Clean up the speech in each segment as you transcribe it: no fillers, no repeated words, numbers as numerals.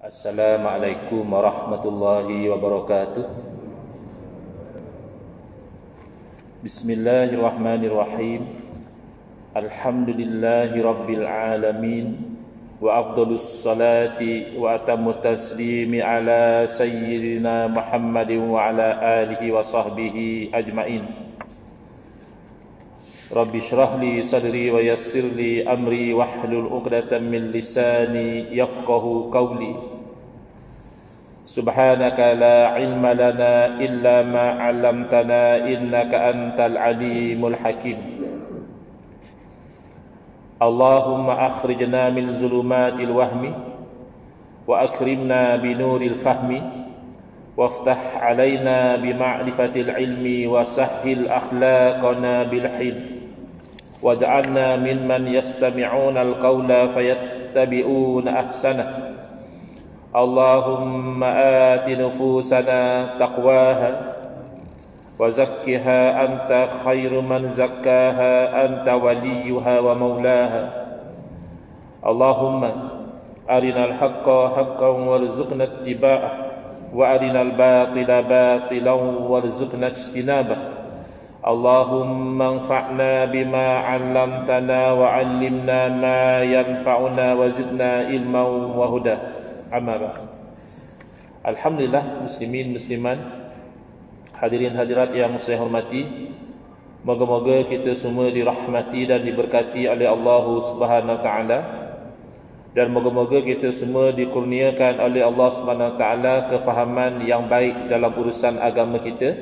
Assalamualaikum warahmatullahi wabarakatuh. Bismillahirrahmanirrahim. Alhamdulillahi rabbil alamin. Wa afdalus salati wa atammu taslimi ala sayyidina Muhammadin wa ala alihi wa sahbihi ajma'in. Rabbi shrah li sadri wa yassir li amri wahlul 'uqdatam min lisani yafqahu qawli. Subhanaka la ilma lana illa ma 'allamtana innaka antal alimul hakim. Allahumma akhrijna min zulumatil wahmi wa akrimna binuril fahmi waftah 'alaina bima'rifatil ilmi wa sahhil akhlaqana bil hilm. Waj'alna mimman yastami'una al-qawla fayattabi'una ahsanah. Allahumma ati nufusana taqwaha wa zakkiha anta khairu man zakkaha anta waliyuha wa maulaha. Allahumma arinal haqqa haqqan warzuqna ittiba'ah wa arinal batila batilan warzuqna ijtinabah. Allahumma anfa'na bima 'allamtana wa 'allimna ma yanfa'una wa zidna ilman wa huda. Amma ba'd. Alhamdulillah, muslimin musliman, hadirin hadirat yang saya hormati, moga-moga kita semua dirahmati dan diberkati oleh Allah Subhanahu wa taala, dan moga-moga kita semua dikurniakan oleh Allah Subhanahu wa taala kefahaman yang baik dalam urusan agama kita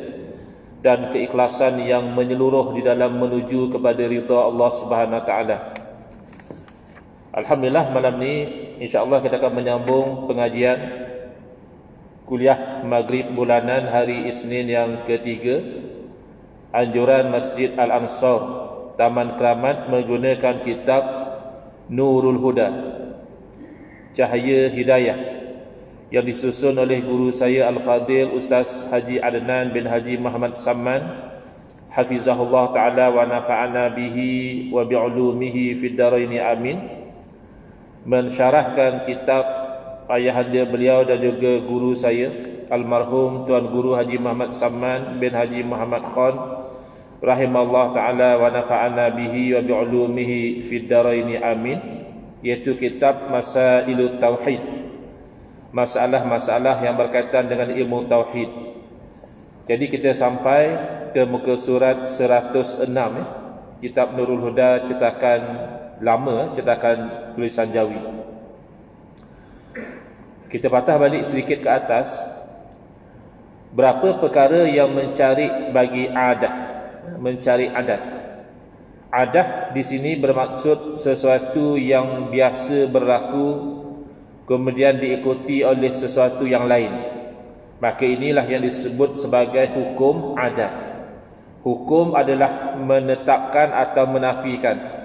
dan keikhlasan yang menyeluruh di dalam menuju kepada ridha Allah Subhanahu wa taala. Alhamdulillah, malam ni insya-Allah kita akan menyambung pengajian kuliah Maghrib bulanan hari Isnin yang ketiga, anjuran Masjid Al-Ansar Taman Keramat menggunakan kitab Nurul Huda, Cahaya Hidayah, yang disusun oleh guru saya Al-Fadil Ustaz Haji Adnan bin Haji Muhammad Samman, hafizahullah ta'ala wa nafa'ana bihi wa bi'ulumihi fid daraini amin. Mensyarahkan kitab ayahanda beliau dan juga guru saya almarhum Tuan Guru Haji Muhammad Samman bin Haji Muhammad Khan rahimahullah ta'ala wa nafa'ana bihi wa bi'ulumihi fid daraini amin, iaitu kitab Masailut Tauhid, masalah-masalah yang berkaitan dengan ilmu tauhid. Jadi kita sampai ke muka surat 106 ya. Kitab Nurul Huda, cetakan lama, cetakan tulisan Jawi. Kita patah balik sedikit ke atas. Berapa perkara yang mencari bagi adah, mencari adat. Adah di sini bermaksud sesuatu yang biasa berlaku kemudian diikuti oleh sesuatu yang lain. Maka inilah yang disebut sebagai hukum adat. Hukum adalah menetapkan atau menafikan.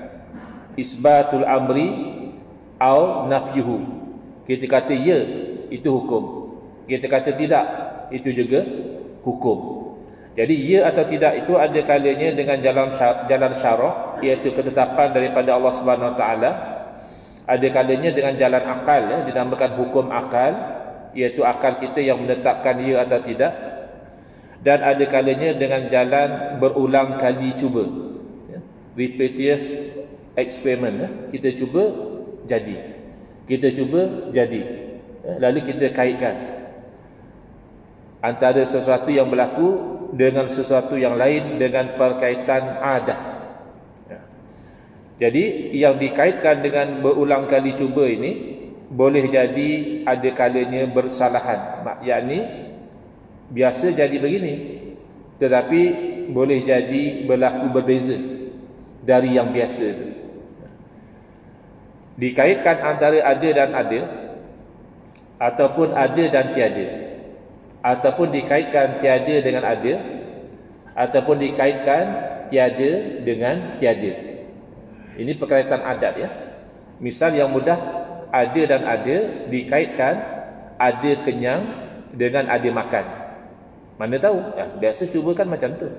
Isbatul amri atau nafyuhu. Kita kata ya, itu hukum. Kita kata tidak, itu juga hukum. Jadi ya atau tidak itu ada kalanya dengan jalan syarak, iaitu ketetapan daripada Allah Subhanahu wa taala. Ada kalanya dengan jalan akal ya, dinamakan hukum akal, iaitu akal kita yang menetapkan ya atau tidak. Dan ada kalanya dengan jalan berulang kali cuba ya, repetitious experiment ya. Kita cuba jadi, kita cuba jadi ya, lalu kita kaitkan antara sesuatu yang berlaku dengan sesuatu yang lain dengan perkaitan adah. Jadi yang dikaitkan dengan berulang kali cuba ini boleh jadi ada kalanya bersalahan, yakni biasa jadi begini tetapi boleh jadi berlaku berbeza dari yang biasa itu. Dikaitkan antara ada dan ada, ataupun ada dan tiada, ataupun dikaitkan tiada dengan ada, ataupun dikaitkan tiada dengan tiada. Ini perkaitan adat ya. Misal yang mudah, ada dan ada dikaitkan ada kenyang dengan ada makan. Mana tahu? Ya, biasa cuba kan macam tu.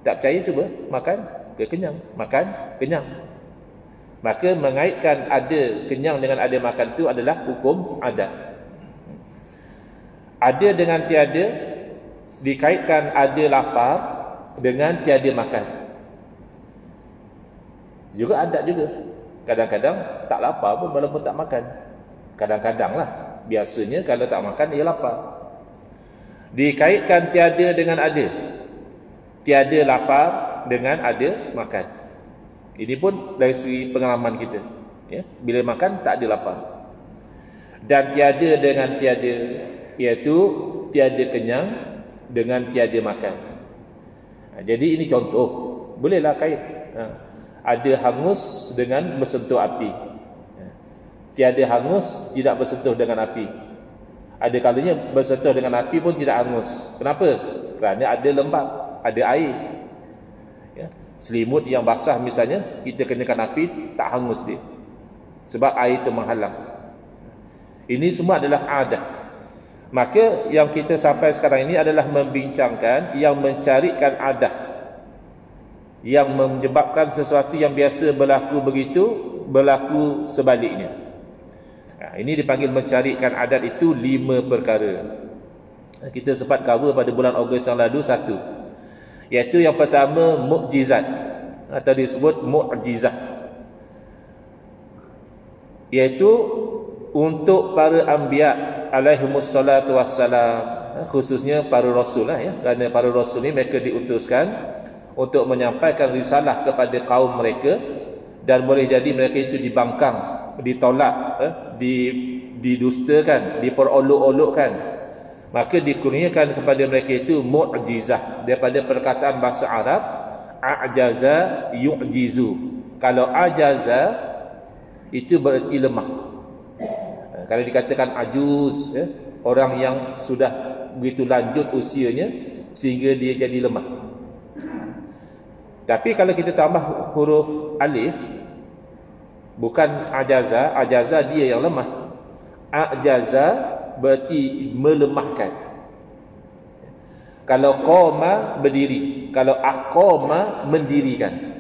Tak percaya cuba, makan, dia kenyang, makan, kenyang. Maka mengaitkan ada kenyang dengan ada makan itu adalah hukum adat. Ada dengan tiada dikaitkan ada lapar dengan tiada makan. Juga adat juga. Kadang-kadang tak lapar pun walaupun tak makan. Kadang-kadang lah. Biasanya kalau tak makan ia lapar. Dikaitkan tiada dengan ada. Tiada lapar dengan ada makan. Ini pun dari segi pengalaman kita. Ya, bila makan tak ada lapar. Dan tiada dengan tiada, iaitu tiada kenyang dengan tiada makan. Jadi ini contoh. Bolehlah kait. Ada hangus dengan bersentuh api. Tiada hangus tidak bersentuh dengan api. Ada kalanya bersentuh dengan api pun tidak hangus. Kenapa? Kerana ada lembab, ada air. Ya. Selimut yang basah misalnya, kita kenakan api, tak hangus dia. Sebab air itu menghalang. Ini semua adalah adat. Maka yang kita sampai sekarang ini adalah membincangkan yang mencarikan adat, yang menyebabkan sesuatu yang biasa berlaku begitu, berlaku sebaliknya. Ini dipanggil mencarikan adat itu 5 perkara. Kita sempat cover pada bulan Ogos yang lalu 1. Iaitu yang pertama mukjizat, atau disebut mukjizat. Iaitu untuk para anbiya alaihimus salatu wassalam, khususnya para rasul lah ya. Kerana para rasul ni mereka diutuskan untuk menyampaikan risalah kepada kaum mereka, dan boleh jadi mereka itu dibangkang, ditolak, didustakan, diperolok-olokkan. Maka dikurniakan kepada mereka itu mukjizah, daripada perkataan bahasa Arab a'jaza yu'jizu. Kalau ajaza itu berarti lemah. Kalau dikatakan ajuz, orang yang sudah begitu lanjut usianya sehingga dia jadi lemah. Tapi kalau kita tambah huruf alif, bukan ajaza, ajaza dia yang lemah. Ajaza berarti melemahkan. Kalau qama berdiri, kalau aqama mendirikan.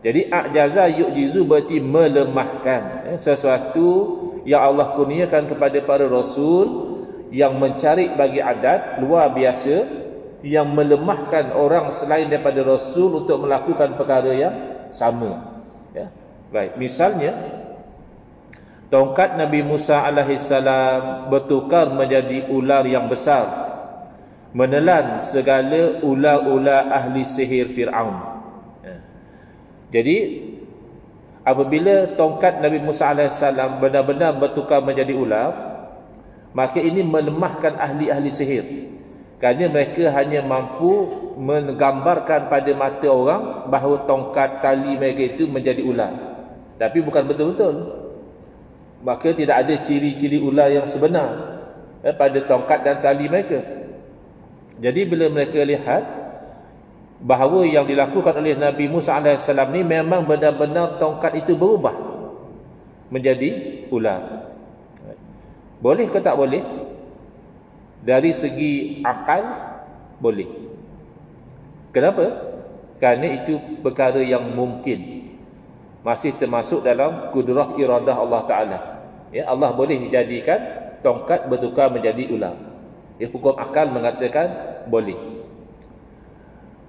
Jadi ajaza yu'jizu berarti melemahkan. Sesuatu yang Allah kurniakan kepada para rasul yang mencari bagi adat luar biasa, yang melemahkan orang selain daripada rasul untuk melakukan perkara yang sama. Ya. Baik, misalnya tongkat Nabi Musa alaihissalam bertukar menjadi ular yang besar, menelan segala ular-ular ahli sihir Fir'aun. Jadi apabila tongkat Nabi Musa alaihissalam benar-benar bertukar menjadi ular, maka ini melemahkan ahli-ahli sihir. Kerana mereka hanya mampu menggambarkan pada mata orang bahawa tongkat tali mereka itu menjadi ular, tapi bukan betul-betul. Maka tidak ada ciri-ciri ular yang sebenar pada tongkat dan tali mereka. Jadi bila mereka lihat bahawa yang dilakukan oleh Nabi Musa AS ni memang benar-benar tongkat itu berubah menjadi ular. Boleh ke tak boleh? Dari segi akal boleh. Kenapa? Kerana itu perkara yang mungkin, masih termasuk dalam kudrah iradah Allah Ta'ala. Ya, Allah boleh jadikan tongkat bertukar menjadi ular. Ya, hukum akal mengatakan boleh.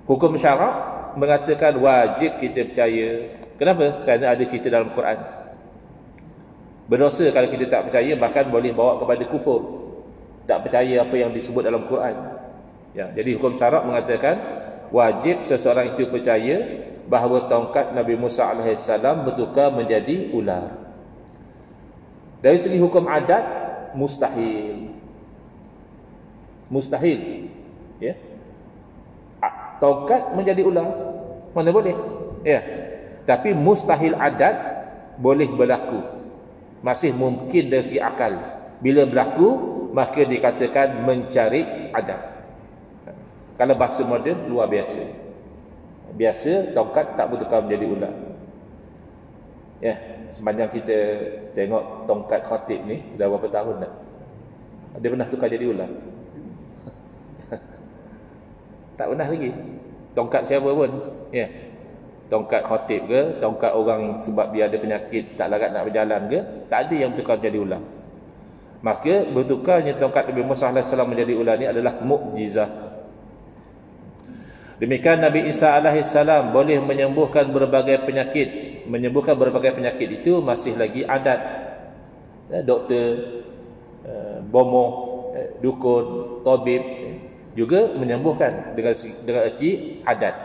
Hukum syarak mengatakan wajib kita percaya. Kenapa? Kerana ada cerita dalam Quran. Berdosa kalau kita tak percaya, bahkan boleh bawa kepada kufur. Tak percaya apa yang disebut dalam Quran. Ya, jadi hukum syarak mengatakan wajib seseorang itu percaya bahawa tongkat Nabi Musa AS bertukar menjadi ular. Dari segi hukum adat, mustahil. Mustahil. Ya. Tongkat menjadi ular, mana boleh? Ya. Tapi mustahil adat boleh berlaku. Masih mungkin dari segi akal. Bila berlaku, maka dikatakan mencari adat. Kalau bahasa moden, luar biasa. Biasa tongkat tak bertukar menjadi ular. Ya, sepanjang kita tengok tongkat khatib ni dah berapa tahun dah. Dia pernah tukar jadi ular? Tak pernah lagi. Tongkat siapa pun. Ya. Tongkat khatib ke, tongkat orang sebab dia ada penyakit tak larat nak berjalan ke, tak ada yang bertukar jadi ular. Maka bertukarnya tongkat Nabi Musa AS menjadi ular ni adalah mukjizah. Demikian Nabi Isa AS boleh menyembuhkan berbagai penyakit. Menyembuhkan berbagai penyakit itu masih lagi adat. Doktor, bomoh, dukun, tabib juga menyembuhkan dengan erti adat.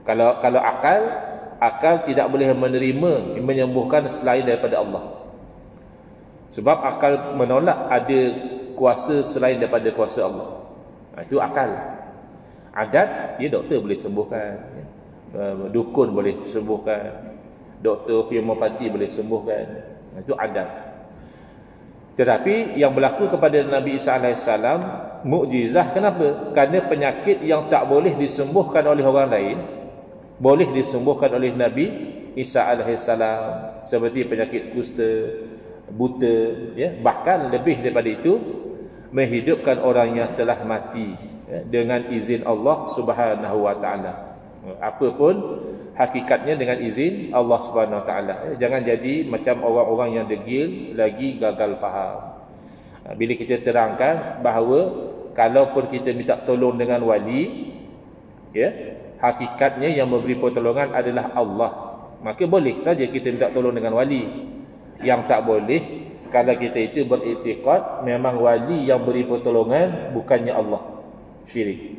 Kalau akal tidak boleh menerima menyembuhkan selain daripada Allah. Sebab akal menolak ada kuasa selain daripada kuasa Allah. Itu akal. Adat, dia doktor boleh sembuhkan, dukun boleh sembuhkan, doktor homeopati boleh sembuhkan. Itu adat. Tetapi yang berlaku kepada Nabi Isa AS mukjizah. Kenapa? Kerana penyakit yang tak boleh disembuhkan oleh orang lain boleh disembuhkan oleh Nabi Isa AS, seperti penyakit kusta, buta, ya, bahkan lebih daripada itu, menghidupkan orang yang telah mati, ya, dengan izin Allah Subhanahu wa taala. Apapun hakikatnya dengan izin Allah Subhanahu wa taala. Jangan jadi macam orang-orang yang degil lagi gagal faham. Bila kita terangkan bahawa kalaupun kita minta tolong dengan wali, ya, hakikatnya yang memberi pertolongan adalah Allah, maka boleh saja kita minta tolong dengan wali. Yang tak boleh kalau kita itu beriktikad memang wali yang beri pertolongan, bukannya Allah. Syirik.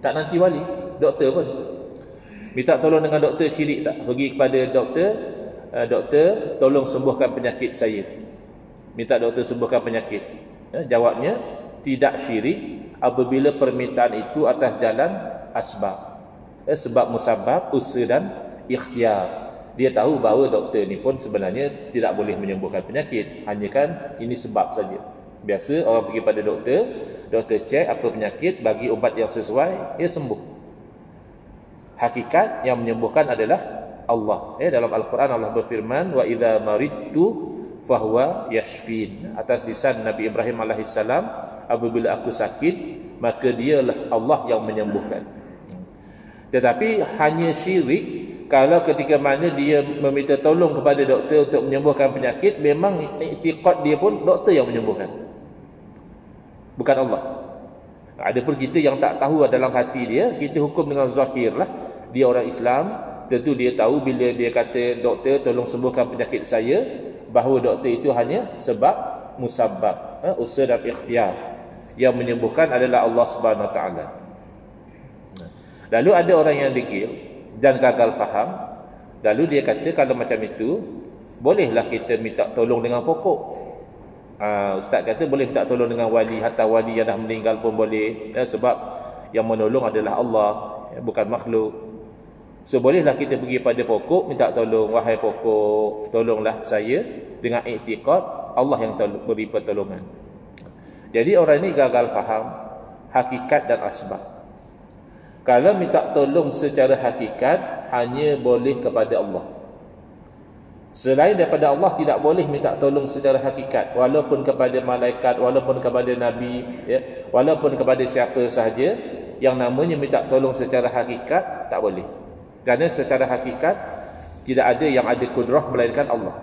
Tak nanti wali, doktor pun minta tolong dengan doktor, syirik tak? Pergi kepada doktor, doktor tolong sembuhkan penyakit saya. Minta doktor sembuhkan penyakit. Jawabnya tidak syirik apabila permintaan itu atas jalan asbab. Sebab musabab, usaha dan ikhtiar. Dia tahu bahawa doktor ni pun sebenarnya tidak boleh menyembuhkan penyakit, hanya kan ini sebab saja. Biasa orang pergi pada doktor, doktor cek apa penyakit, bagi ubat yang sesuai, dia sembuh. Hakikat yang menyembuhkan adalah Allah. Dalam Al-Quran Allah berfirman, wa idza maridtu fahuwa yashfin. Atas lisan Nabi Ibrahim alaihissalam, apabila aku sakit, maka dialah Allah yang menyembuhkan. Tetapi hanya syirik kalau ketika mana dia meminta tolong kepada doktor untuk menyembuhkan penyakit, memang iktikad dia pun doktor yang menyembuhkan, bukan Allah. Adapun kita yang tak tahu dalam hati dia, kita hukum dengan zahir lah. Dia orang Islam, tentu dia tahu bila dia kata doktor tolong sembuhkan penyakit saya, bahawa doktor itu hanya sebab musabab, usaha dan ikhtiar. Yang menyembuhkan adalah Allah Subhanahu Wa Taala. Lalu ada orang yang degil dan gagal faham, lalu dia kata kalau macam itu, bolehlah kita minta tolong dengan pokok. Ustaz kata boleh minta tolong dengan wali, hatta wali yang dah meninggal pun boleh, sebab yang menolong adalah Allah, bukan makhluk. So bolehlah kita pergi pada pokok minta tolong, wahai pokok, tolonglah saya, dengan iktikad Allah yang beri pertolongan. Jadi orang ini gagal faham hakikat dan asbab. Kalau minta tolong secara hakikat, hanya boleh kepada Allah. Selain daripada Allah tidak boleh minta tolong secara hakikat, walaupun kepada malaikat, walaupun kepada nabi, ya, walaupun kepada siapa sahaja. Yang namanya minta tolong secara hakikat tak boleh. Kerana secara hakikat tidak ada yang ada kudrah melainkan Allah.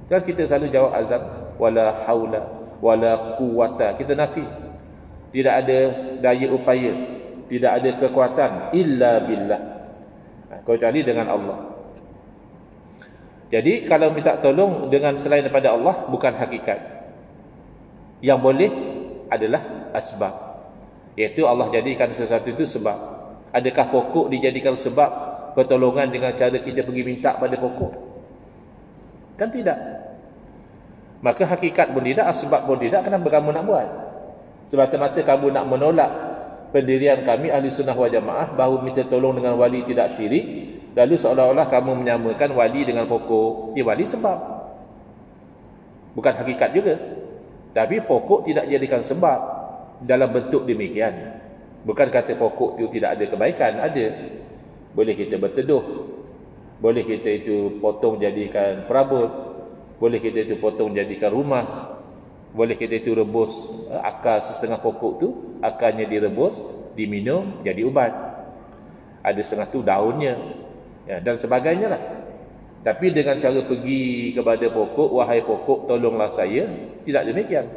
Kan kita selalu jawab azab, wala haula wala quwata, kita nafi. Tidak ada daya upaya, tidak ada kekuatan illa billah, kecuali dengan Allah. Jadi kalau minta tolong dengan selain daripada Allah bukan hakikat. Yang boleh adalah asbab, iaitu Allah jadikan sesuatu itu sebab. Adakah pokok dijadikan sebab pertolongan dengan cara kita pergi minta pada pokok? Kan tidak. Maka hakikat pun tidak, asbab pun tidak. Kenapa kamu nak buat? Semata-mata kamu nak menolak pendirian kami Ahli Sunnah wal Jamaah bahawa minta tolong dengan wali tidak syirik, lalu seolah-olah kamu menyamakan wali dengan pokok. Dia wali sebab, bukan hakikat juga. Tapi pokok tidak jadikan sebab dalam bentuk demikian. Bukan kata pokok itu tidak ada kebaikan, ada. Boleh kita berteduh, boleh kita itu potong jadikan perabot, boleh kita itu potong jadikan rumah, boleh kita itu rebus akar setengah pokok tu, akarnya direbus, diminum jadi ubat. Ada setengah tu daunnya, ya, dan sebagainya lah. Tapi dengan cara pergi kepada pokok, wahai pokok tolonglah saya, tidak demikian.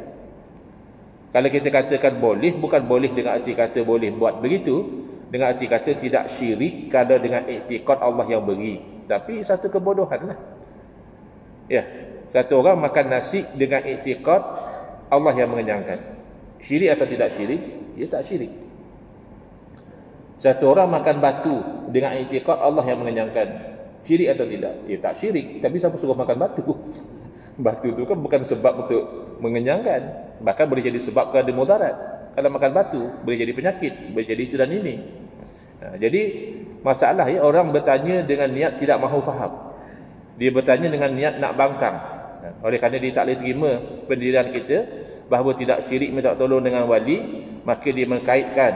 Kalau kita katakan boleh, bukan boleh dengan arti kata boleh buat begitu, dengan arti kata tidak syirik kalau dengan iktikad Allah yang beri. Tapi satu kebodohan lah. Ya, satu orang makan nasi dengan iktikad Allah yang mengenyangkan. Syirik atau tidak syirik? Ya, tak syirik. Satu orang makan batu dengan iktikad Allah yang mengenyangkan. Syirik atau tidak? Ya, tak syirik. Tapi siapa suruh makan batu? Batu itu kan bukan sebab untuk mengenyangkan. Bahkan boleh jadi sebab kerana mudarat. Kalau makan batu, boleh jadi penyakit, boleh jadi itu dan ini. Jadi masalah ya, orang bertanya dengan niat tidak mahu faham. Dia bertanya dengan niat nak bangkang. Oleh kerana dia tak boleh terima pendirian kita bahawa tidak syirik minta tolong dengan wali, maka dia mengkaitkan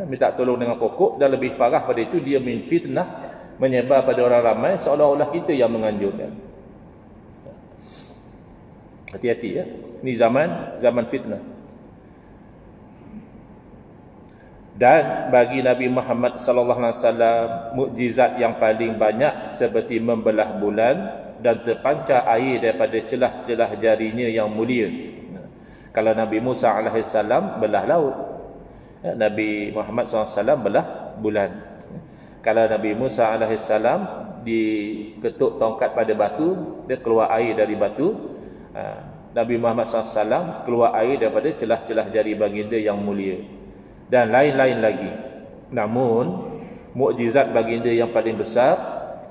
minta tolong dengan pokok, dan lebih parah pada itu dia menfitnah, menyebar pada orang ramai seolah-olah kita yang menganjurkan. Hati-hati ya. Ini zaman fitnah. Dan bagi Nabi Muhammad sallallahu alaihi wasallam, mukjizat yang paling banyak seperti membelah bulan dan terpancar air daripada celah-celah jarinya yang mulia. Kalau Nabi Musa alaihi salam belah laut, Nabi Muhammad sallallahu alaihi wasallam belah bulan. Kalau Nabi Musa AS diketuk tongkat pada batu, dia keluar air dari batu. Nabi Muhammad SAW keluar air daripada celah-celah jari baginda yang mulia. Dan lain-lain lagi. Namun mukjizat baginda yang paling besar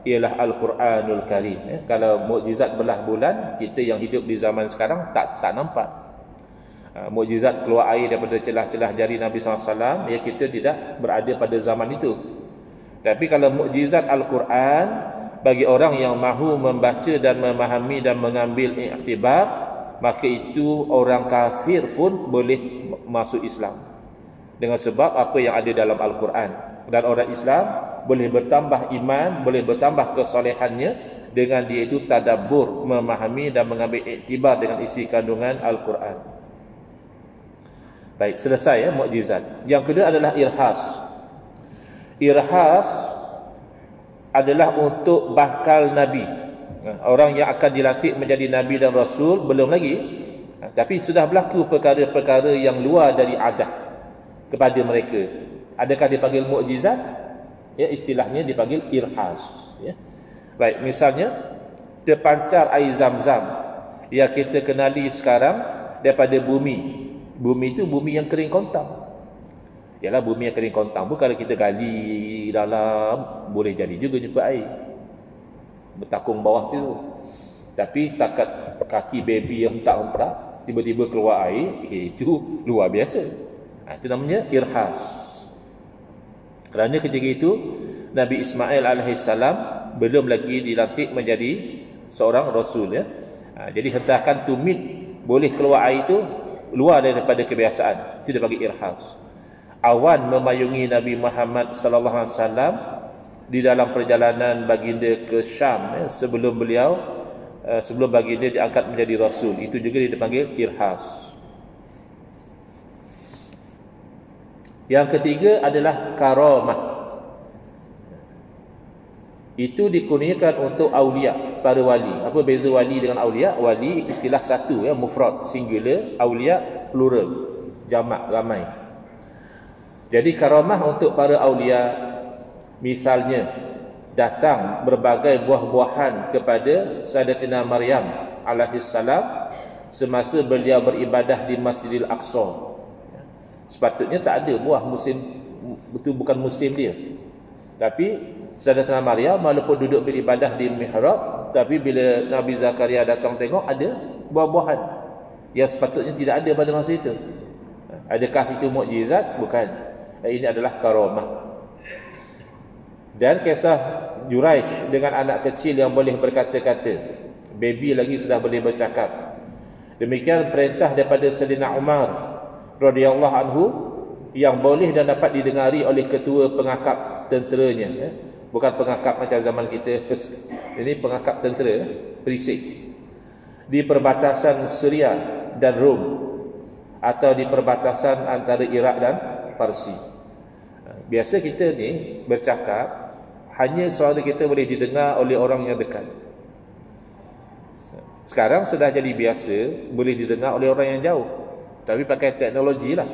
ialah Al-Quranul Karim. Kalau mukjizat belah bulan, kita yang hidup di zaman sekarang tak nampak. Mukjizat keluar air daripada celah-celah jari Nabi SAW, ya, kita tidak berada pada zaman itu. Tapi kalau mukjizat Al-Quran, bagi orang yang mahu membaca dan memahami dan mengambil iktibar, maka itu orang kafir pun boleh masuk Islam dengan sebab apa yang ada dalam Al-Quran. Dan orang Islam boleh bertambah iman, boleh bertambah kesolehannya dengan dia itu tadabbur, memahami dan mengambil iktibar dengan isi kandungan Al-Quran. Baik, selesai ya mukjizat. Yang kedua adalah irhas. Irhas adalah untuk bakal Nabi. Orang yang akan dilantik menjadi Nabi dan Rasul belum lagi, tapi sudah berlaku perkara-perkara yang luar dari adat kepada mereka. Adakah dipanggil mukjizat? Ya, istilahnya dipanggil irhas. Ya. Baik, misalnya terpancar air Zam-Zam yang kita kenali sekarang daripada bumi. Bumi itu bumi yang kering kontang. Yalah, bumi yang kering kontang pun kalau kita gali dalam boleh jadi juga jumpa air bertakung bawah situ. Tapi setakat kaki baby yang hentak-hentak tiba-tiba keluar air, itu luar biasa. Itu namanya irhas. Kerana ketika itu Nabi Ismail alaihissalam belum lagi dilantik menjadi seorang rasul ya. Jadi hentakan tumit boleh keluar air itu luar daripada kebiasaan, tidak bagi irhas. Awan memayungi Nabi Muhammad sallallahu alaihi wasallam di dalam perjalanan baginda ke Syam ya, sebelum baginda diangkat menjadi rasul, itu juga dipanggil irhas. Yang ketiga adalah karamah. Itu dikurniakan untuk aulia, para wali. Apa beza wali dengan aulia? Wali istilah satu ya, mufrad, singular. Aulia plural, jamak, ramai. Jadi karamah untuk para aulia, misalnya datang berbagai buah-buahan kepada Sayyidatina Maryam alaihissalam semasa beliau beribadah di Masjidil Aqsa. Sepatutnya tak ada buah musim, itu bukan musim dia. Tapi Sayyidatina Maryam walaupun duduk beribadah di mihrab, tapi bila Nabi Zakaria datang tengok ada buah-buahan yang sepatutnya tidak ada pada masa itu. Adakah itu mukjizat? Bukan. Ini adalah karamah. Dan kisah Juraij dengan anak kecil yang boleh berkata-kata, baby lagi sudah boleh bercakap. Demikian perintah daripada Sayyidina Umar radhiyallahu anhu yang boleh dan dapat didengari oleh ketua pengakap tenteranya ya. Bukan pengakap macam zaman kita. Ini pengakap tentera, perisik. Di perbatasan Syria dan Rom, atau di perbatasan antara Iraq dan Parsi. Biasa kita ni bercakap, hanya suara kita boleh didengar oleh orang yang dekat. Sekarang sudah jadi biasa, boleh didengar oleh orang yang jauh, tapi pakai teknologi lah.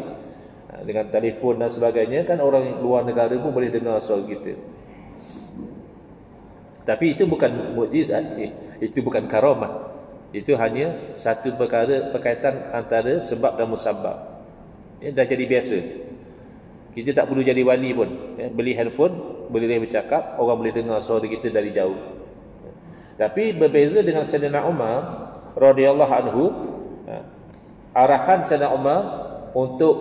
Dengan telefon dan sebagainya kan, orang luar negara pun boleh dengar suara kita. Tapi itu bukan mukjizat, itu bukan karamah. Itu hanya satu perkara berkaitan antara sebab dan musabab. Dah jadi biasa. Kita tak perlu jadi wali pun. Beli handphone, boleh bercakap, orang boleh dengar suara kita dari jauh. Tapi berbeza dengan Sayyidina Umar radhiyallahu anhu, arahan Sayyidina Umar untuk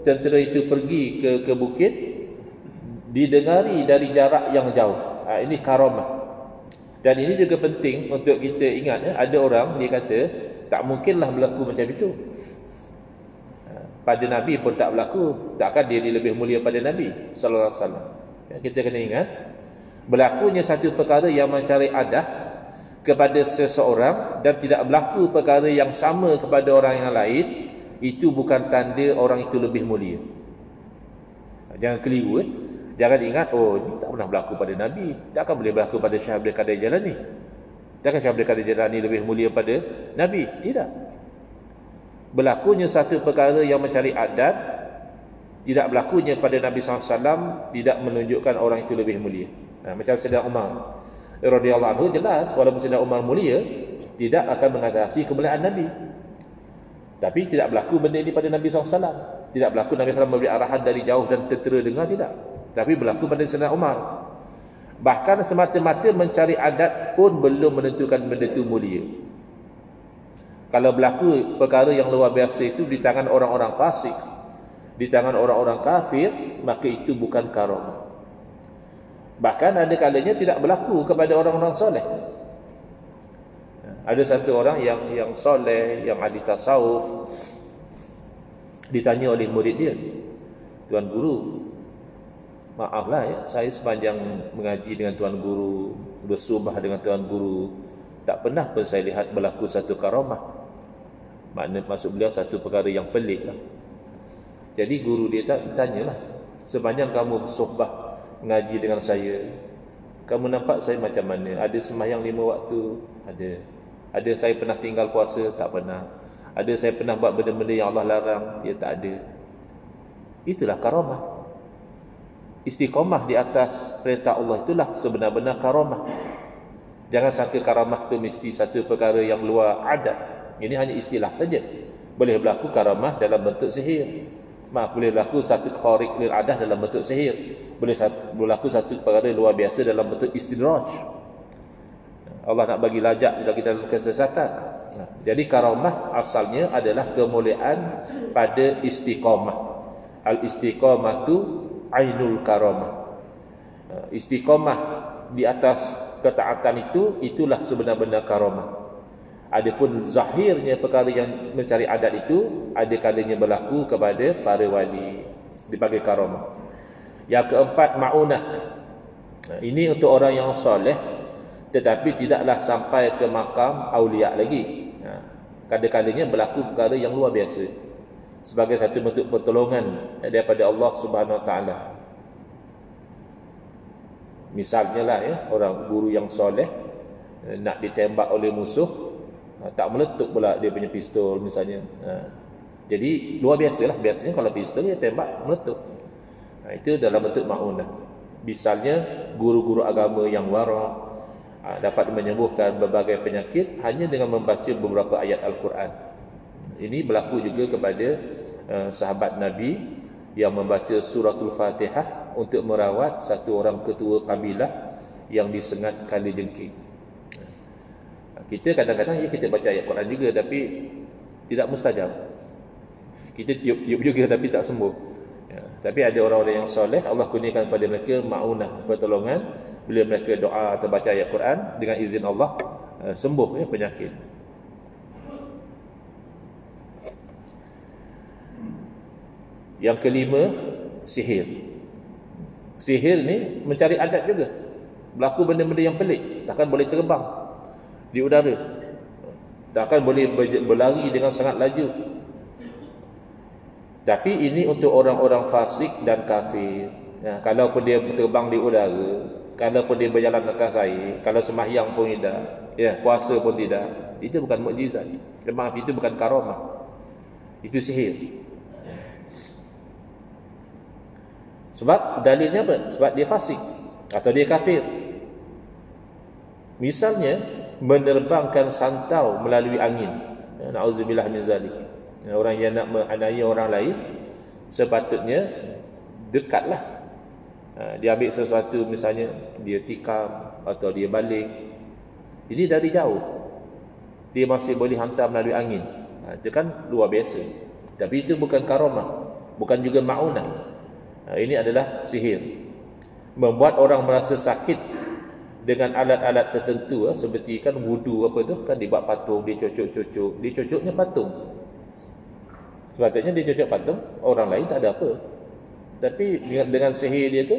tentera itu pergi ke bukit didengari dari jarak yang jauh. Ini karamah. Dan ini juga penting untuk kita ingat, ada orang dia kata tak mungkinlah berlaku macam itu. Pada Nabi pun tak berlaku, takkan dia lebih mulia pada Nabi sallallahu alaihi wasallam. Kita kena ingat, berlakunya satu perkara yang mencari adah kepada seseorang dan tidak berlaku perkara yang sama kepada orang yang lain, itu bukan tanda orang itu lebih mulia. Jangan keliru. Jangan ingat, oh ini tak pernah berlaku pada Nabi, takkan boleh berlaku pada Syekh Abdul Qadir Jailani. Takkan Syekh Abdul Qadir Jailani lebih mulia pada Nabi? Tidak. Berlakunya satu perkara yang mencari adat, tidak berlakunya pada Nabi SAW, tidak menunjukkan orang itu lebih mulia. Macam Sayyidina Umar radhiyallahu anhu, jelas walaupun Sayyidina Umar mulia, tidak akan mengatasi kemuliaan Nabi. Tapi tidak berlaku benda ini pada Nabi SAW. Tidak berlaku Nabi SAW memberi arahan dari jauh dan tentera dengar, tidak. Tapi berlaku pada Sayyidina Umar. Bahkan semata-mata mencari adat pun belum menentukan benda itu mulia. Kalau berlaku perkara yang luar biasa itu di tangan orang-orang fasik, di tangan orang-orang kafir, maka itu bukan karamah. Bahkan ada kalanya tidak berlaku kepada orang-orang soleh. Ada satu orang yang soleh, yang ahli tasawuf, ditanya oleh murid dia, "Tuan Guru, maaflah ya, saya sepanjang mengaji dengan Tuan Guru, bersubah dengan Tuan Guru, tak pernah pun saya lihat berlaku satu karamah." Maksud beliau satu perkara yang pelik lah. Jadi guru dia tanyalah, "Sepanjang kamu bersuhbah mengaji dengan saya, kamu nampak saya macam mana? Ada sembahyang 5 waktu? Ada. Ada saya pernah tinggal puasa? Tak pernah. Ada saya pernah buat benda-benda yang Allah larang? Dia tak ada." Itulah karamah. Istiqamah di atas perintah Allah itulah sebenar-benar karamah. Jangan sangka karamah itu mesti satu perkara yang luar adat. Ini hanya istilah saja. Boleh berlaku karamah dalam bentuk sihir. Boleh berlaku satu khariq lil adah dalam bentuk sihir. Boleh berlaku satu perkara luar biasa dalam bentuk istidraj. Allah nak bagi lajak bila kita dalam kesesatan. Jadi karamah asalnya adalah kemuliaan pada istiqamah. Al-istiqamatu ainul karamah. Istiqamah di atas ketaatan itulah sebenar-benar karamah. Adapun zahirnya perkara yang mencari adat itu, ada kalanya berlaku kepada para wali, dipanggil karamah. Yang keempat, ma'unah. Ini untuk orang yang soleh tetapi tidaklah sampai ke makam aulia lagi. Kadang-kadangnya berlaku perkara yang luar biasa sebagai satu bentuk pertolongan daripada Allah Subhanahu Wa Taala. Misalnya lah ya, orang guru yang soleh nak ditembak oleh musuh, tak meletup pula dia punya pistol misalnya. Jadi luar biasalah, biasanya kalau pistol dia tembak meletup. Itu dalam bentuk ma'unah. Misalnya guru-guru agama yang wara dapat menyembuhkan berbagai penyakit hanya dengan membaca beberapa ayat Al-Quran. Ini berlaku juga kepada sahabat Nabi yang membaca suratul Fatihah untuk merawat satu orang ketua kabilah yang disengat kala jengking. Kita kadang-kadang kita baca ayat Quran juga tapi tidak mustajab. Kita tiup-tiup juga tapi tak sembuh. Tapi ada orang-orang yang soleh, Allah kurniakan kepada mereka ma'unah, pertolongan. Bila mereka doa atau baca ayat Quran, dengan izin Allah sembuh penyakit. Yang kelima, sihir. Sihir ni mencari adat juga. Berlaku benda-benda yang pelik. Takkan boleh terbang di udara, takkan boleh berlari dengan sangat laju. Tapi ini untuk orang-orang fasik dan kafir. Kalaupun dia terbang di udara, kalaupun dia berjalan atas air, kalau sembahyang pun tidak, ya, puasa pun tidak, itu bukan mukjizat. Maaf, itu bukan karamah. Itu sihir. Sebab dalilnya apa? Sebab dia fasik atau dia kafir. Misalnya menerbangkan santau melalui angin. Na'udzubillah min zalik. Orang yang nak menganiaya orang lain sepatutnya dekatlah. Dia ambil sesuatu, misalnya dia tikam atau dia baling. Ini dari jauh dia masih boleh hantar melalui angin. Itu kan luar biasa. Tapi itu bukan karamah, bukan juga ma'unah. Ini adalah sihir. Membuat orang merasa sakit dengan alat-alat tertentu, seperti kan wudu apa tu, kan dibuat patung, dicocok-cocok, dicocoknya patung. Sepatutnya dicocok patung, orang lain tak ada apa. Tapi dengan sihir dia tu,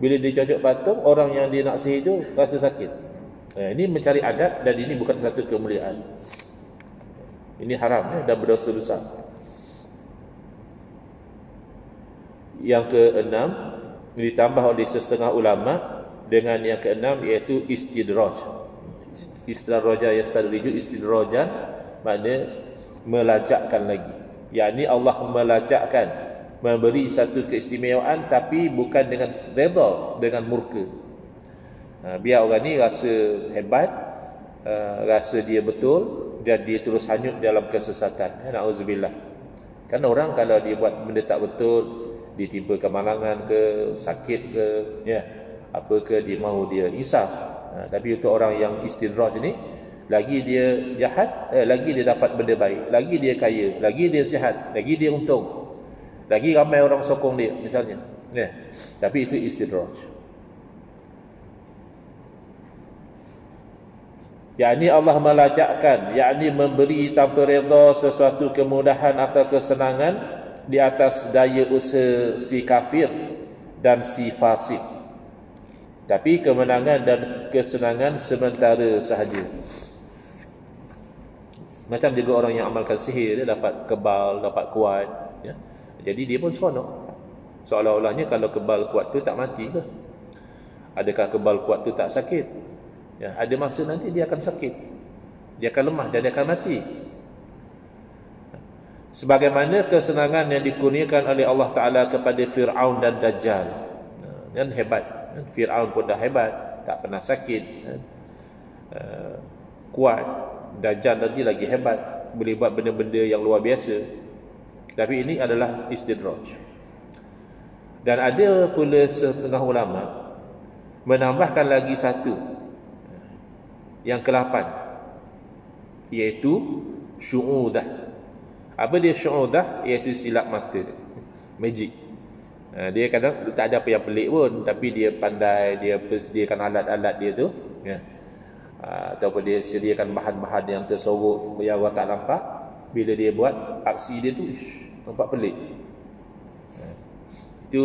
bila dicocok patung, orang yang dia nak sihir tu rasa sakit. Ini mencari adat, dan ini bukan satu kemuliaan. Ini haram dan berdosa besar. Yang keenam, ditambah oleh setengah ulama dengan yang keenam, iaitu istidraj. Istidraja yastadriju, istidrajan makna melajakkan lagi. Yakni Allah melajakkan, memberi satu keistimewaan, tapi bukan dengan redha, dengan murka. Biar orang ni rasa hebat, rasa dia betul, dan dia terus hanyut dalam kesesatan. Na'udzubillah. Kan orang kalau dia buat benda tak betul, dia tiba kemalangan ke, sakit ke, ya, apa ke, dia mahu dia insaf. Tapi untuk orang yang istidraj ni, lagi dia jahat, lagi dia dapat benda baik, lagi dia kaya, lagi dia sihat, lagi dia untung, lagi ramai orang sokong dia, misalnya, ya. Tapi itu istidraj. Yakni Allah melajakkan, yakni memberi tanpa redha sesuatu kemudahan atau kesenangan di atas daya usaha si kafir dan si fasik. Tapi kemenangan dan kesenangan sementara sahaja. Macam juga orang yang amalkan sihir, dia dapat kebal, dapat kuat, ya. Jadi dia pun seronok. Seolah-olahnya kalau kebal kuat tu tak mati ke? Adakah kebal kuat tu tak sakit? Ya, ada masa nanti dia akan sakit, dia akan lemah dan dia akan mati. Sebagaimana kesenangan yang dikurniakan oleh Allah Ta'ala kepada Fir'aun dan Dajjal. Dan hebat. Fir'aun pun dah hebat, tak pernah sakit, kuat. Dajjal nanti lagi hebat, boleh buat benda-benda yang luar biasa. Tapi ini adalah istidraj. Dan ada pula setengah ulama menambahkan lagi satu, yang ke-8, iaitu syu'udah. Apa dia syu'udah? Iaitu silap mata, magic. Dia kadang tak ada apa yang pelik pun, tapi dia pandai, dia persediakan alat-alat dia tu, ya. Ataupun dia sediakan bahan-bahan yang tersorok yang orang tak nampak. Bila dia buat aksi dia tu, nampak pelik. Itu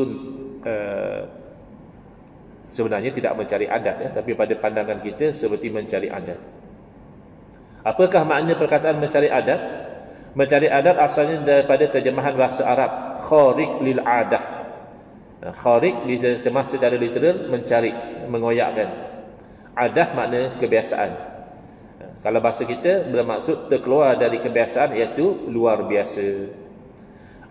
sebenarnya tidak mencari adat, ya, tapi pada pandangan kita seperti mencari adat. Apakah makna perkataan mencari adat? Mencari adat asalnya daripada terjemahan bahasa Arab, khariq lil adah. Khariq diterjemah secara literal mencari, mengoyakkan. Adah makna kebiasaan. Kalau bahasa kita bermaksud terkeluar dari kebiasaan, iaitu luar biasa.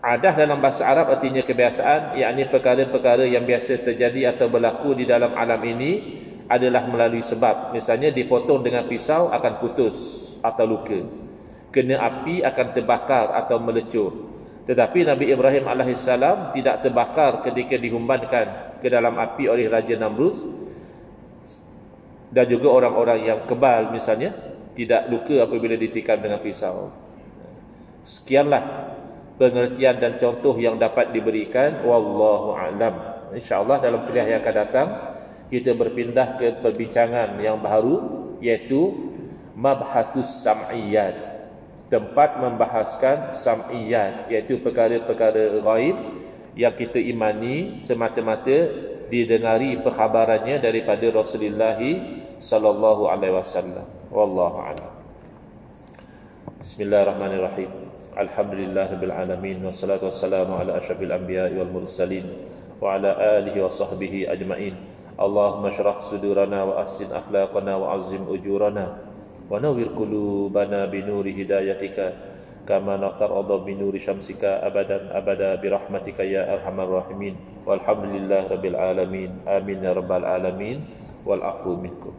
Adah dalam bahasa Arab artinya kebiasaan, yakni perkara-perkara yang biasa terjadi atau berlaku di dalam alam ini adalah melalui sebab. Misalnya dipotong dengan pisau akan putus atau luka, kena api akan terbakar atau melecur. Tetapi Nabi Ibrahim AS tidak terbakar ketika dihumbankan ke dalam api oleh Raja Namrus. Dan juga orang-orang yang kebal misalnya tidak luka apabila ditikam dengan pisau. Sekianlah pengertian dan contoh yang dapat diberikan. Wallahu a'lam. InsyaAllah dalam kuliah yang akan datang kita berpindah ke perbincangan yang baru, iaitu mabhasus sam'iyat, tempat membahaskan sam'iyat, iaitu perkara-perkara ghaib yang kita imani semata-mata didengari perkhabarannya daripada Rasulullah sallallahu alaihi wasallam. Wallahu a'lam. Bismillahirrahmanirrahim. Alhamdulillahirabbil alamin, wassalatu wassalamu ala asyrafil anbiya'i wal mursalin wa ala alihi wa sahbihi ajmain. Allahumma shrah sudurana wa ahsin akhlaqana wa azim ujurana wa nawwir qulubana binuri hidayatika kama natarada binuri syamsika abadan abada birahmatika ya arhamar rahimin. Walhamdulillah rabbil alamin. Amin ya rabbal alamin. Wal afu minkum.